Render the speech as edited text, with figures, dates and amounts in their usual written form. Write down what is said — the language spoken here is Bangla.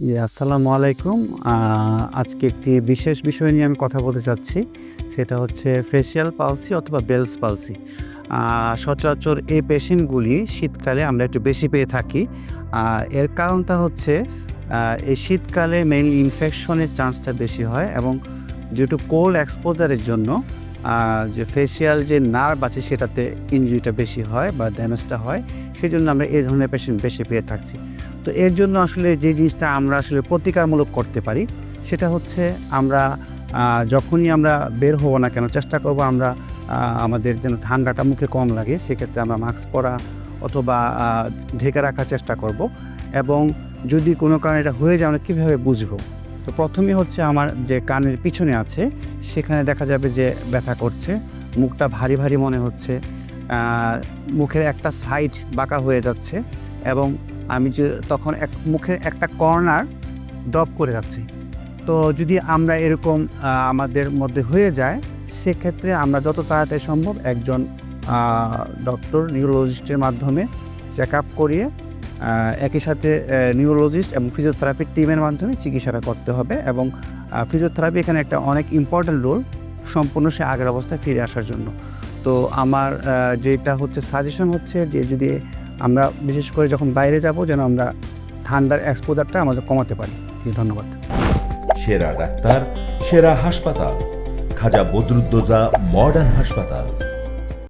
আসসালামু আলাইকুম। আজকে একটি বিশেষ বিষয় নিয়ে আমি কথা বলতে চাচ্ছি। সেটা হচ্ছে ফেসিয়াল পালসি অথবা বেলস পালসি। সচরাচর এই পেশেন্টগুলি শীতকালে আমরা একটু বেশি পেয়ে থাকি। এর কারণটা হচ্ছে এই শীতকালে মেইনলি ইনফেকশনের চান্সটা বেশি হয় এবং ডিউ টু কোল্ড এক্সপোজারের জন্য যে ফেসিয়াল যে নার্ভ আছে সেটাতে ইনজুরিটা বেশি হয় বা ড্যামেজটা হয়। সেজন্য আমরা এই ধরনের পেশেন্ট বেশি পেয়ে থাকছি। তো এর জন্য আসলে যে জিনিসটা আমরা আসলে প্রতিকারমূলক করতে পারি সেটা হচ্ছে আমরা যখনই আমরা বের হব না কেন চেষ্টা করব আমরা আমাদের যেন ঠান্ডাটা মুখে কম লাগে সেক্ষেত্রে আমরা মাস্ক পরা অথবা ঢেকে রাখার চেষ্টা করব। এবং যদি কোনো কারণে এটা হয়ে যায় আমরা কীভাবে বুঝবো? তো প্রথমেই হচ্ছে আমার যে কানের পিছনে আছে সেখানে দেখা যাবে যে ব্যথা করছে, মুখটা ভারী ভারী মনে হচ্ছে, মুখের একটা সাইড বাঁকা হয়ে যাচ্ছে এবং আমি যে তখন মুখের একটা কর্নার ড্রপ করে যাচ্ছি। তো যদি আমরা এরকম আমাদের মধ্যে হয়ে যায় সেক্ষেত্রে আমরা যত তাড়াতাড়ি সম্ভব একজন ডক্টর নিউরোলজিস্টের মাধ্যমে চেক আপ করিয়ে একই সাথে নিউরোলজিস্ট এবং ফিজিওথেরাপির টিমের মাধ্যমে চিকিৎসাটা করতে হবে এবং ফিজিওথেরাপি এখানে একটা অনেক ইম্পর্ট্যান্ট রোল সম্পূর্ণ সে আগের অবস্থায় ফিরে আসার জন্য। তো আমার যেটা হচ্ছে সাজেশন হচ্ছে যে যদি আমরা বিশেষ করে যখন বাইরে যাব যেন আমরা ঠান্ডার এক্সপোজারটা আমাদের কমাতে পারি। ধন্যবাদ। সেরা ডাক্তার, সেরা হাসপাতাল, খাজা বদরুদ্দোজা মডার্ন হাসপাতাল।